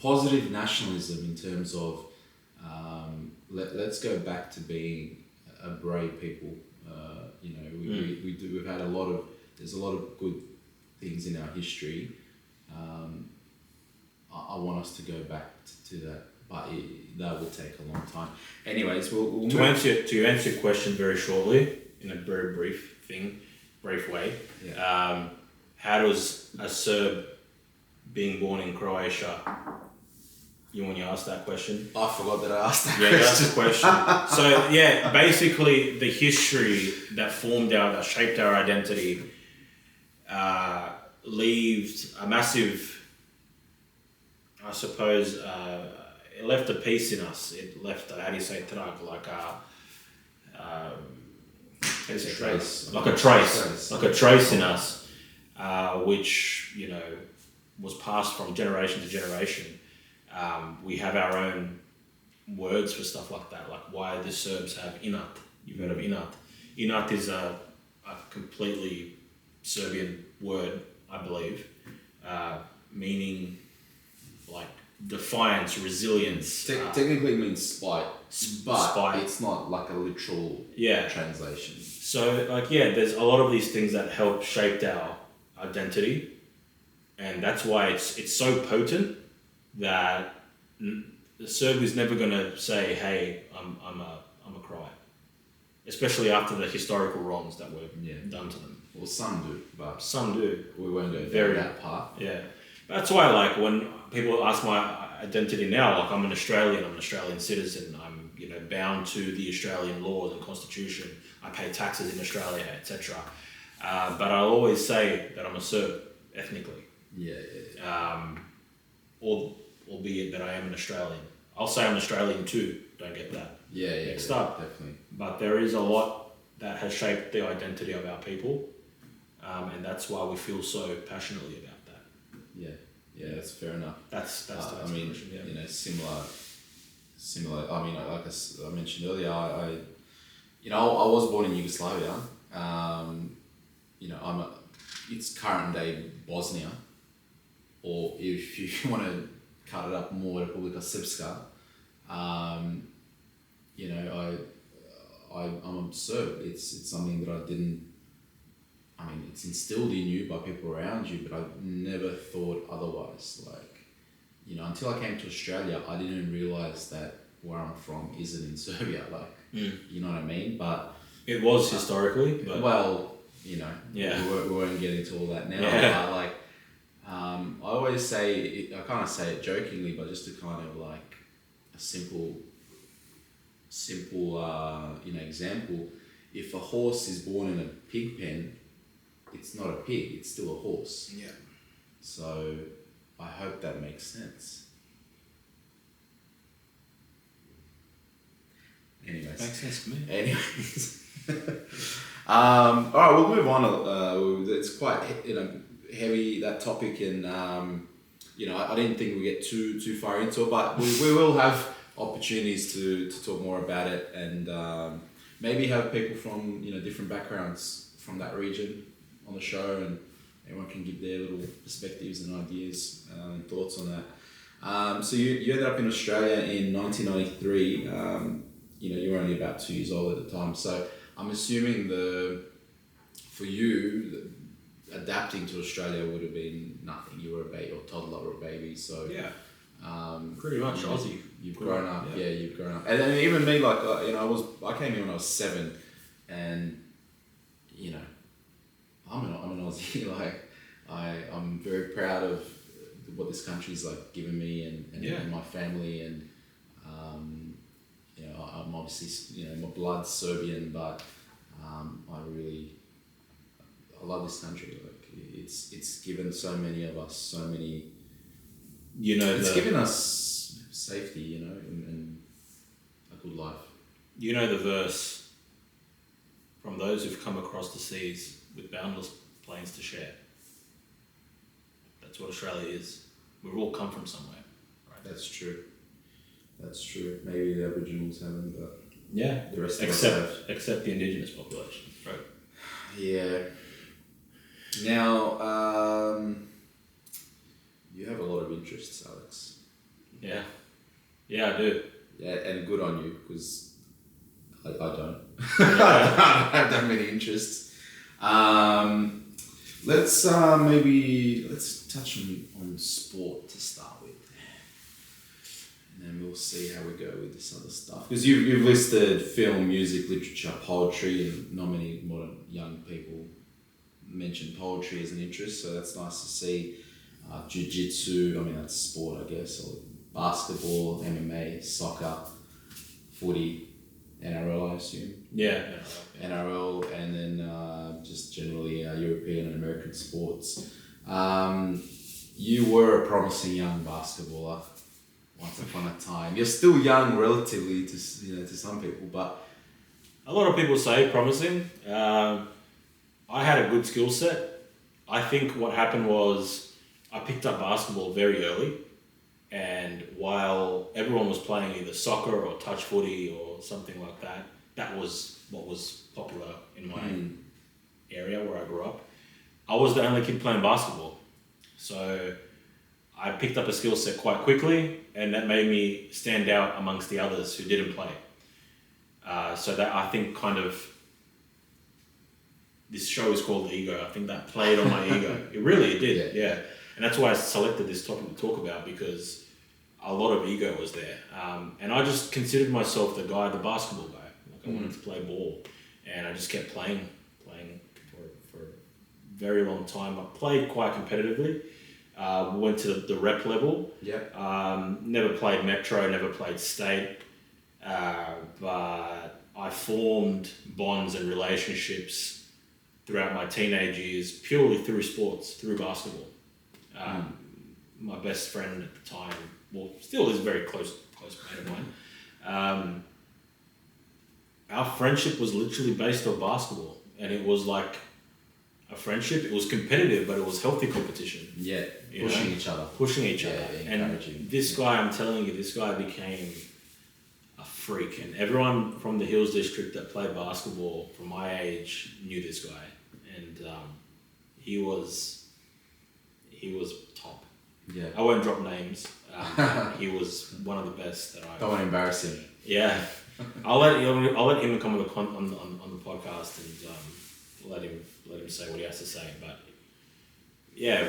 positive nationalism in terms of let's go back to being a brave people. We've had there's a lot of good things in our history. I want us to go back to that but that will take a long time. Anyways, we'll To answer your question very shortly, in a very brief way. Yeah. How does a Serb being born in Croatia? When you asked that question? I forgot that I asked that Yeah, question. that's the question. So yeah, basically the history that shaped our identity, leaves a massive, I suppose, it left a piece in us. It left, how do you say trag, like a, how do you say Trace. like a trace in us, which, you know, was passed from generation to generation. We have our own words for stuff like that, like why the Serbs have inat. You've heard of inat. Inat is a completely Serbian word, I believe, meaning like defiance, resilience. Technically it means spite, but spite. It's not like a literal translation. So like, yeah, there's a lot of these things that help shape our identity, and that's why it's so potent that the Serb is never going to say, "Hey, I'm a Croat," especially after the historical wrongs that were done to them. Well, some do, but some do. We won't go down that part. Yeah, that's why, like, when people ask my identity now, like, I'm an Australian citizen. I'm, you know, bound to the Australian laws and constitution. I pay taxes in Australia, etc. But I'll always say that I'm a Serb ethnically. Albeit that I am an Australian. I'll say I'm Australian too, don't get that mixed up. Definitely. But there is a lot that has shaped the identity of our people, and that's why we feel so passionately about that. Yeah, that's fair enough. That's I mean, you know, similar. I mean, like I mentioned earlier, I was born in Yugoslavia. You know, it's current day Bosnia, or if you want to cut it up more, Republika Srpska. You know, I'm a Serb. It's something that I didn't. I mean, it's instilled in you by people around you, but I never thought otherwise. Like, you know, until I came to Australia, I didn't realize that where I'm from isn't in Serbia. Like, you know what I mean? But it was historically. But well, you know, we won't get into all that now. But like, I always say, I kind of say it jokingly, but just to kind of like a simple, you know, example. If a horse is born in a pig pen, it's not a pig, it's still a horse. Yeah. So I hope that makes sense. Anyways. Makes sense to me. Anyways. All right, we'll move on. It's quite, you know, heavy, that topic, and you know, I didn't think we'd get too far into it, but we will have opportunities to talk more about it, and maybe have people from, you know, different backgrounds from that region on the show, and everyone can give their little perspectives and ideas and thoughts on that. So you ended up in Australia in 1993. You know, you were only about 2 years old at the time, so I'm assuming for you, adapting to Australia would have been nothing. You were a baby or toddler or a baby, so yeah, pretty much Aussie. You've grown up, you've grown up, and then even me, like, you know, I came here when I was 7, and you know, I'm an Aussie. Like, I'm very proud of what this country's like given me and my family, and you know, I'm obviously, you know, my blood's Serbian, but I love this country. Like, it's given so many of us so many. You know, it's given us safety, you know, and a good life. You know the verse, from those who've come across the seas with boundless plains to share. That's what Australia is. We've all come from somewhere, right? That's true. Maybe the Aboriginals haven't, but the rest of us have. Except the Indigenous population, right? Yeah. Now, you have a lot of interests, Alex. Yeah, I do. Yeah, and good on you, because I don't. I don't have that many interests. Let's touch on sport to start with. And then we'll see how we go with this other stuff. Because you've listed film, music, literature, poetry, and not many modern young people mention poetry as an interest, so that's nice to see. Jiu-jitsu, I mean that's sport I guess, or basketball, MMA, soccer, footy, NRL I assume. Yeah. NRL, and then just generally European and American sports. You were a promising young basketballer once upon a time. You're still young relatively to some people, but a lot of people say promising. I had a good skill set. I think what happened was I picked up basketball very early, and while everyone was playing either soccer or touch footy or something like that, that was what was popular in my area where I grew up. I was the only kid playing basketball. So I picked up a skill set quite quickly, and that made me stand out amongst the others who didn't play. So that I think kind of, this show is called Ego. I think that played on my ego. It did, yeah. And that's why I selected this topic to talk about, because a lot of ego was there. And I just considered myself the basketball guy. Like I wanted to play ball, and I just kept playing for a very long time. I played quite competitively. Went to the rep level. Never played Metro, never played state. But I formed bonds and relationships throughout my teenage years purely through sports, through basketball. My best friend at the time, well, still is a very close mate of mine. Our friendship was literally based on basketball, and it was like a friendship. It was competitive, but it was healthy competition. Yeah, pushing each other. And this guy, I'm telling you, this guy became a freak, and everyone from the Hills District that played basketball from my age knew this guy, and he was top. Yeah, I won't drop names. He was one of the best that I. Don't want to embarrass him. Yeah, I'll let him come on the podcast and let him say what he has to say. But yeah,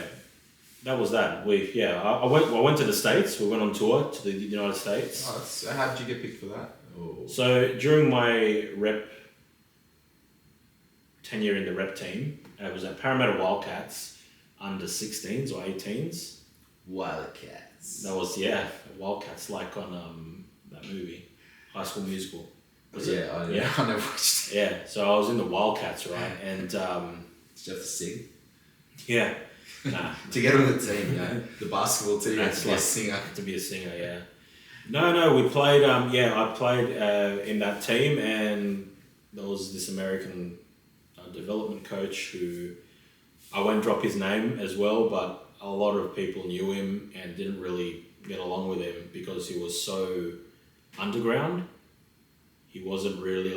that was that. I went to the States. We went on tour to the United States. Oh, so how did you get picked for that? Oh. So during my rep tenure in the rep team, I was at Parramatta Wildcats under 16s or 18s. Wildcats. That was Wildcats, like on that movie, High School Musical. I never watched it. Yeah, so I was in the Wildcats, right? And did you have to sing? Yeah. Nah. To get on the team, the basketball team, That's to be a singer. To be a singer, yeah. No, we played, I played in that team, and there was this American development coach who, I won't drop his name as well, but a lot of people knew him and didn't really get along with him because he was so underground. He wasn't really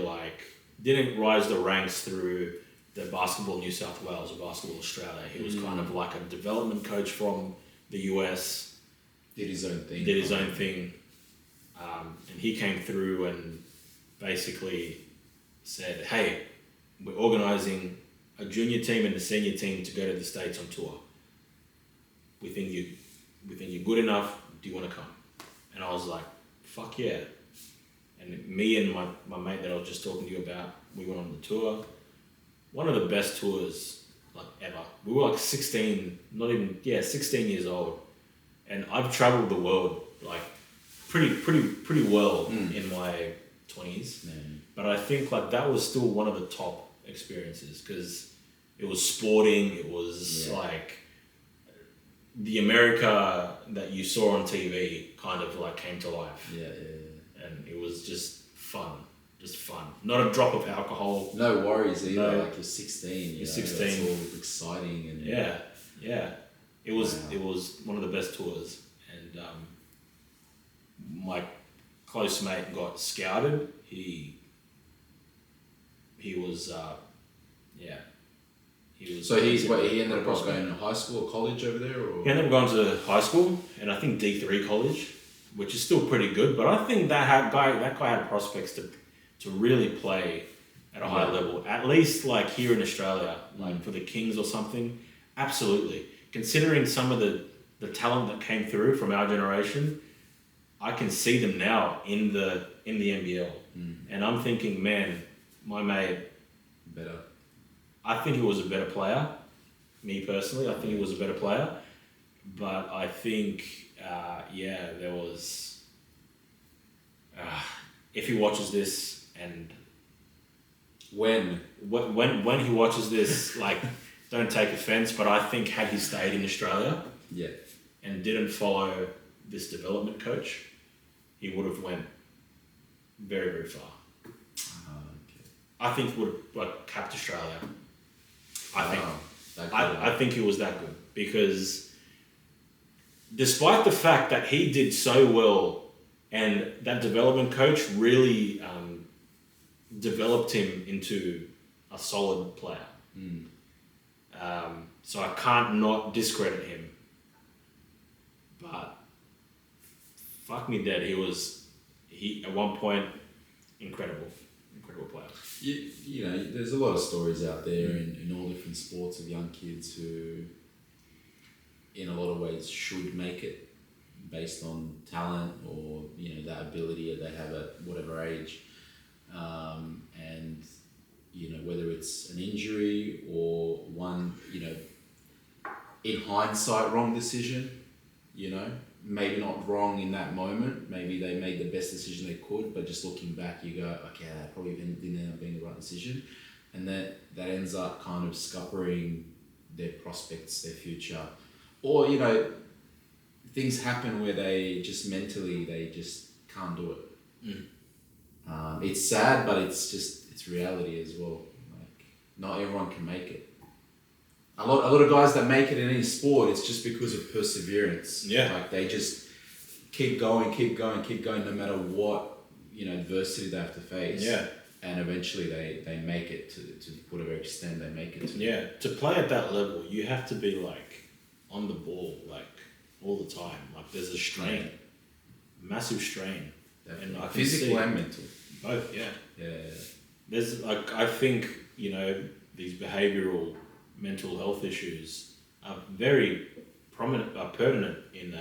didn't rise the ranks through the Basketball New South Wales or Basketball Australia. He was kind of like a development coach from the US. Did his own thing. And he came through and basically said, hey, we're organising a junior team and a senior team to go to the States on tour. We think you're good enough. Do you want to come? And I was like, fuck yeah. And me and my mate that I was just talking to you about, we went on the tour. One of the best tours ever. We were 16 years old. And I've traveled the world pretty well in my 20s. Man. But I think that was still one of the top experiences because it was sporting. It was the America that you saw on TV kind of came to life. Yeah. And it was just fun. Not a drop of alcohol. No worries either. You're 16. You're 16. It's all exciting and yeah. It was one of the best tours, and my close mate got scouted. He was He was. So he ended up going to high school or college over there, or he ended up going to high school, and I think D3 college, which is still pretty good. But I think that guy had prospects to really play at a high level, at least here in Australia, for the Kings or something. Absolutely, considering some of the talent that came through from our generation, I can see them now in the NBL, and I'm thinking, man, my mate. Better. I think he was a better player. Me personally, I think he was a better player, but I think, there was. If he watches this and When? when he watches this, like, don't take offense, but I think had he stayed in Australia, Yeah. and didn't follow this development coach, he would have went very, very far. Okay. I think he would have, like, capped Australia. I think he was that good because despite the fact that he did so well and that development coach really developed him into a solid player. So I can't not discredit him. But fuck me dead, he at one point incredible player. You know, there's a lot of stories out there in all different sports of young kids who, in a lot of ways, should make it based on talent or, you know, that ability that they have at whatever age. And, you know, whether it's an injury or one, you know, in hindsight, wrong decision, you know, maybe not wrong in that moment. Maybe they made the best decision they could, but just looking back, you go, okay, that probably didn't end up being the right decision. And that ends up kind of scuppering their prospects, their future. Or, you know, things happen where they just mentally, they just can't do it. It's sad, but it's reality as well. Like, not everyone can make it. A lot of guys that make it in any sport, it's just because of perseverance. Yeah. Like, they just keep going, no matter what, you know, adversity they have to face. Yeah. And eventually they make it to whatever extent they make it to. Yeah. To play at that level, you have to be, like, on the ball, like, all the time. Like, there's a strain. Massive strain. Definitely. And I can physical see and mental. both, yeah. Yeah. There's, like, I think, you know, these behavioural mental health issues are very pertinent in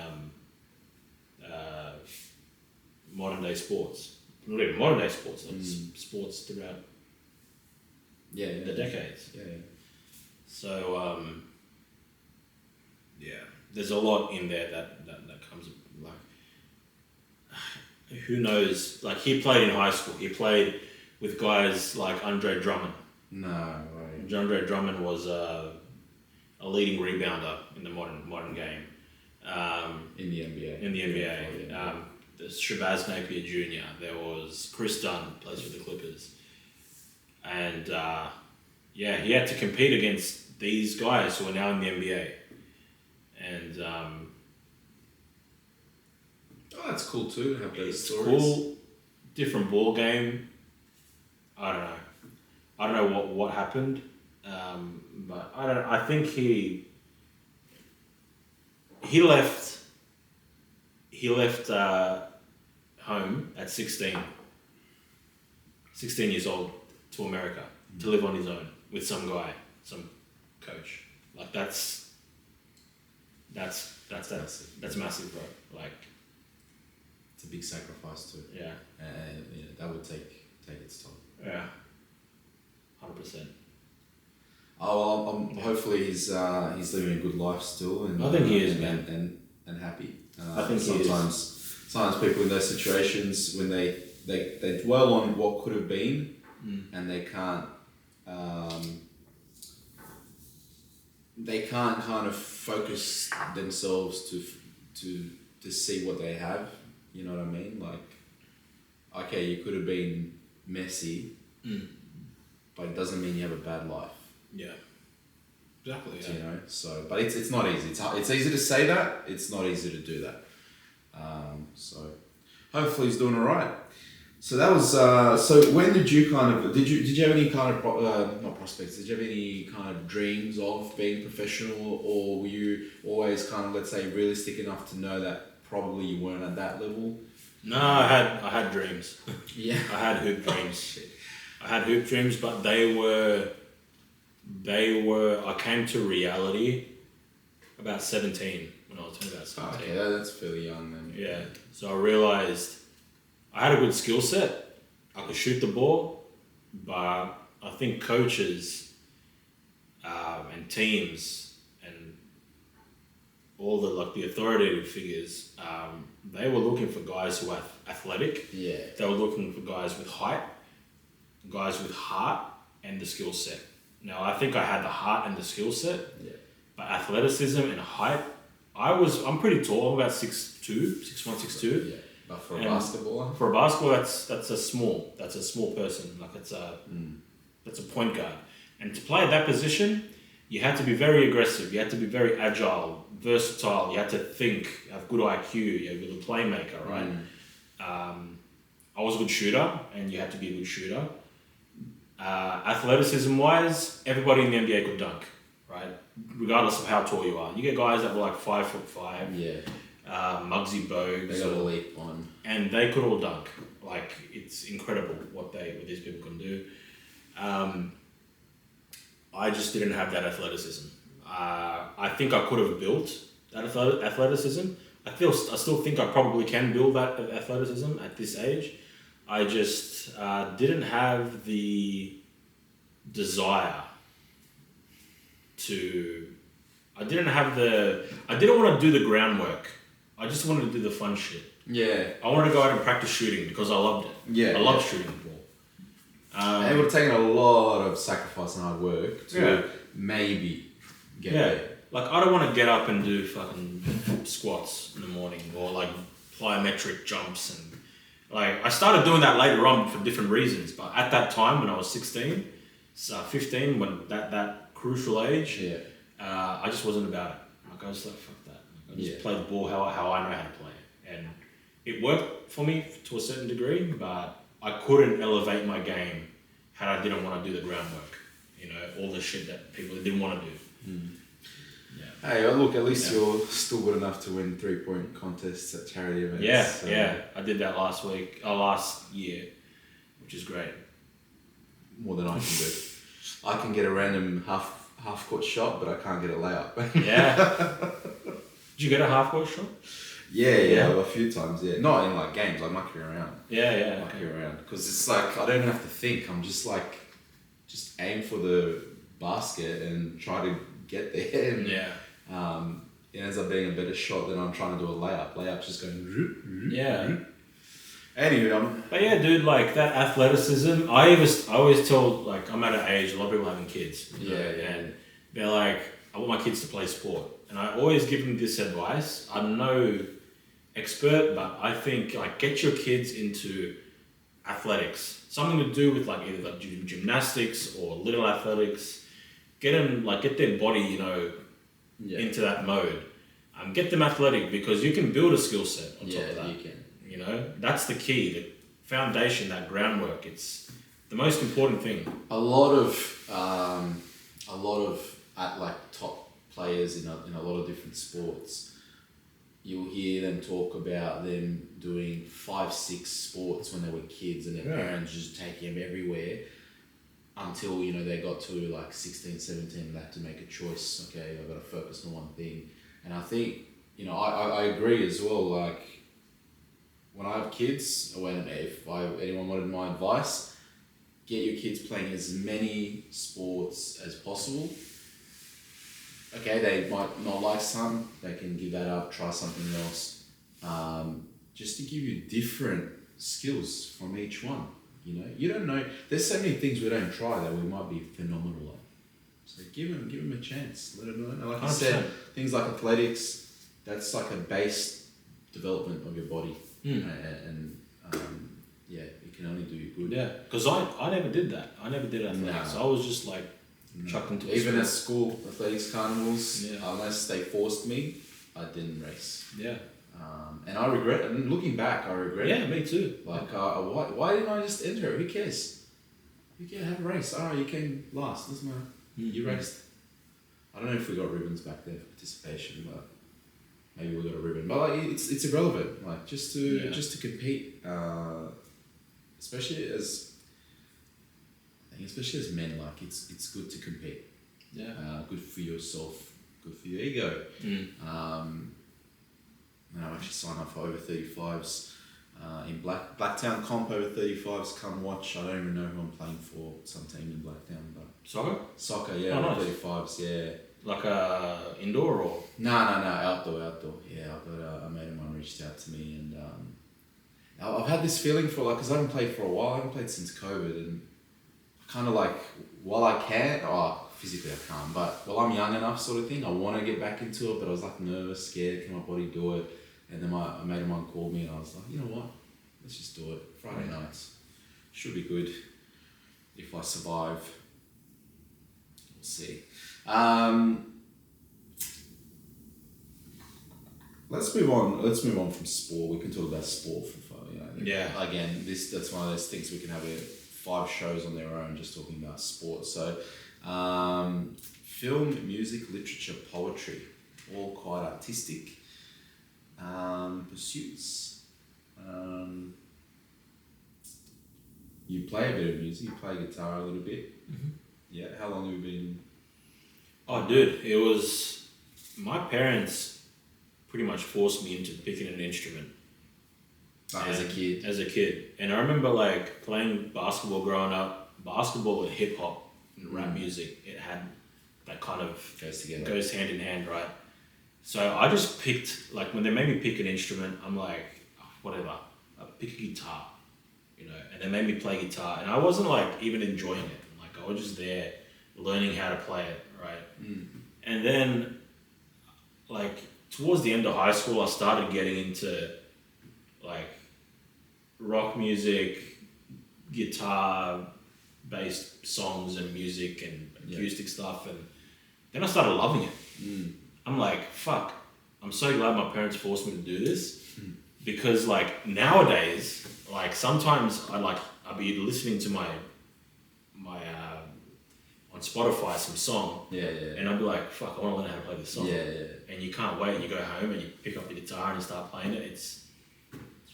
modern day sports. Not even modern day sports, like sports throughout the decades. Yeah. So, there's a lot in there that comes, like, who knows, like, he played in high school, he played with guys like Andre Drummond. No way. Andre Drummond was a leading rebounder in the modern game. In the NBA. In the NBA. There's Shabazz Napier Jr. There was Chris Dunn, plays for the Clippers. And, he had to compete against these guys who are now in the NBA. And that's cool too, to have those it's stories. cool, different ball game. I don't know what happened, but I think he left home at 16 years old to America to live on his own with some guy, some coach. Like, that's massive, bro. Like, it's a big sacrifice too. Yeah. And that would take its toll. Yeah. 100%. Oh, well, hopefully he's living a good life still, and I think he is, man. And happy. I think sometimes people in those situations, when they dwell on what could have been, and they can't kind of focus themselves to see what they have. You know what I mean? Like, okay, you could have been messy, but it doesn't mean you have a bad life. Yeah. Exactly. Yeah. You know, so, but it's not easy. It's easy to say that. It's not easy to do that. So hopefully he's doing all right. So that was. So when did you did you have any kind of not prospects? Did you have any kind of dreams of being professional, or were you always kind of, let's say, realistic enough to know that probably you weren't at that level? No, I had dreams. Yeah. I had hoop dreams. I had hoop dreams, but they were. I came to reality about 17. when I was about 17. Oh, okay, that's fairly young then. Yeah. So I realised I had a good skill set. I could shoot the ball, but I think coaches and teams and all the authoritative figures, they were looking for guys who were athletic. Yeah. They were looking for guys with height, guys with heart, and the skill set. Now, I think I had the heart and the skill set, but athleticism and height, I'm pretty tall. I'm about 6'2", 6'1", 6'2". Yeah. But for a basketballer? For a basketballer, that's a small person. Like that's a point guard. And to play at that position, you had to be very aggressive. You had to be very agile, versatile. You had to think, have good IQ. You had to be a playmaker, right? I was a good shooter, and you had to be a good shooter. Athleticism-wise, everybody in the NBA could dunk, right? Regardless of how tall you are. You get guys that were like 5'5". Yeah. Muggsy Bogues. They got a leap on. And they could all dunk. Like, it's incredible what these people can do. I just didn't have that athleticism. I think I could have built that athleticism. I still think I probably can build that athleticism at this age. I just didn't have the desire to... I didn't want to do the groundwork. I just wanted to do the fun shit. Yeah. I wanted to go out and practice shooting because I loved it. Yeah. I loved shooting the ball. And it would have taken a lot of sacrifice and hard work to maybe get there. Like, I don't want to get up and do fucking squats in the morning or like plyometric jumps. And like, I started doing that later on for different reasons. But at that time when I was 16, 15, when that crucial age, I just wasn't about it. Like, I was like, fuck that. I just play the ball how I know how to play it. And it worked for me to a certain degree, but I couldn't elevate my game had I didn't want to do the groundwork. You know, all the shit that people didn't want to do. Hey, look, at least you're still good enough to win 3-point contests at charity events. I did that last year, which is great. More than I can do. I can get a random half-court shot, but I can't get a layup. Did you get a half-court shot? Yeah, a few times, Not in like games, like mucking around. Mucking around. Because it's like, I don't even have to think. I'm just like, just aim for the basket and try to get there. And, it ends up being a better shot than I'm trying to do a layup. Layup's just going... Anyway, But yeah, dude, like that athleticism, I always tell, like, I'm at an age, a lot of people having kids. And they're like, I want my kids to play sport. And I always give them this advice. I'm no expert, but I think, like, get your kids into athletics. Something to do with, like, either like gymnastics or little athletics. Get them, like, get their body, you know, into that mode. Get them athletic because you can build a skill set on top of that. You can. You know, that's the key, the foundation, that groundwork. It's the most important thing. A lot of top players in a lot of different sports, you'll hear them talk about them doing 5-6 sports when they were kids and their parents just taking them everywhere until, you know, they got to like 16, 17 and they had to make a choice. Okay, I've got to focus on one thing. And I think, you know, I agree as well, like, when I have kids, if anyone wanted my advice, get your kids playing as many sports as possible. Okay, they might not like some, they can give that up, try something else. Just to give you different skills from each one. You know, you don't know. There's so many things we don't try that we might be phenomenal at. So give them a chance. Let them know. Like 100%. I said, things like athletics, that's like a base development of your body. And it can only do you good. Yeah, because I never did that. I never did athletics. I was just like chucked into even at school athletics carnivals. Unless they forced me, I didn't race. And I regret it. And looking back, I regret it. Yeah, me too. Like, why didn't I just enter it? Who cares? You can have a race. You came last. Doesn't matter. You raced. I don't know if we got ribbons back there for participation, but maybe we got a ribbon. But like, it's irrelevant. Like, just to compete, especially as men, like it's good to compete. Good for yourself. Good for your ego. sign up for over 35s in Blacktown comp over 35s. Come watch. I don't even know who I'm playing for. Some team in Blacktown, but Soccer, yeah, Oh, over nice. 35s, yeah. like indoor or No, outdoor. Yeah, I've got a mate of mine reached out to me, and I've had this feeling for like, because I haven't played for a while. I haven't played since COVID, and kind of like, while I can, physically I can't, but while I'm young enough, sort of thing, I want to get back into it. But I was like nervous, scared. Can my body do it? And then a mate of mine called me, and I was like, you know what? Let's just do it. Friday nights should be good if I survive. We'll see. Let's move on. Let's move on from sport. We can talk about sport for fun. Yeah. Again, that's one of those things we can have 5 shows on their own just talking about sport. So, film, music, literature, poetry, all quite artistic pursuits. You play a bit of music. You play guitar a little bit. Mm-hmm. Yeah. How long have you been? Oh, dude, it was my parents pretty much forced me into picking an instrument. As a kid. As a kid. And I remember like playing basketball growing up, basketball and hip hop and rap music, it had that kind of Goes together. goes hand in hand, right? So I just picked, like when they made me pick an instrument, I'm like, whatever, I pick a guitar, and they made me play guitar. And I wasn't like even enjoying it. Like I was just there learning how to play it, right? Mm. And then like towards the end of high school, I started getting into like rock music, guitar based songs and music and acoustic stuff, and then I started loving it. I'm like, fuck, I'm so glad my parents forced me to do this, because like nowadays, like sometimes I'll be listening to my on Spotify some song, and I'll be like, fuck, I want to learn how to play this song. And you can't wait, and you go home and you pick up your guitar and you start playing it. It's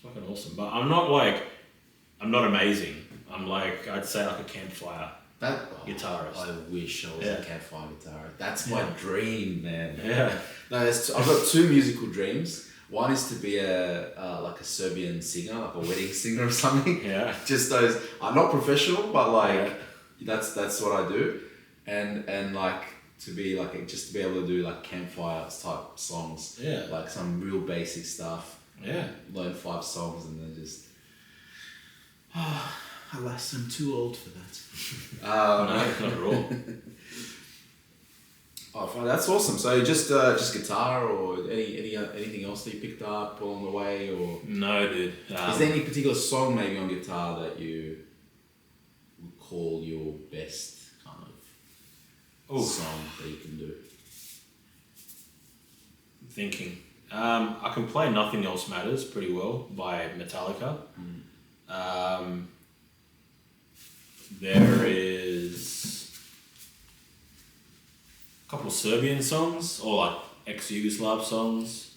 fucking awesome. But I'm not amazing. I'm like, I'd say like a campfire guitarist. I wish I was a campfire guitarist. That's my Yeah. dream, man. Yeah. No, I've got 2 musical dreams. One is to be like a Serbian singer, like a wedding singer or something. Yeah. Just those. I'm not professional, but like that's what I do, and like to be like just to be able to do like campfire type songs. Yeah. Like some real basic stuff. Yeah. Learn 5 songs and then just. Alas, I'm too old for that. No, not at all. Oh, fine. That's awesome. So just guitar or anything else that you picked up along the way, or No, dude. is there any particular song maybe on guitar that you would call your best kind of song that you can do? Thinking. I can play Nothing Else Matters pretty well by Metallica. There is a couple of Serbian songs, or like ex-Yugoslav songs.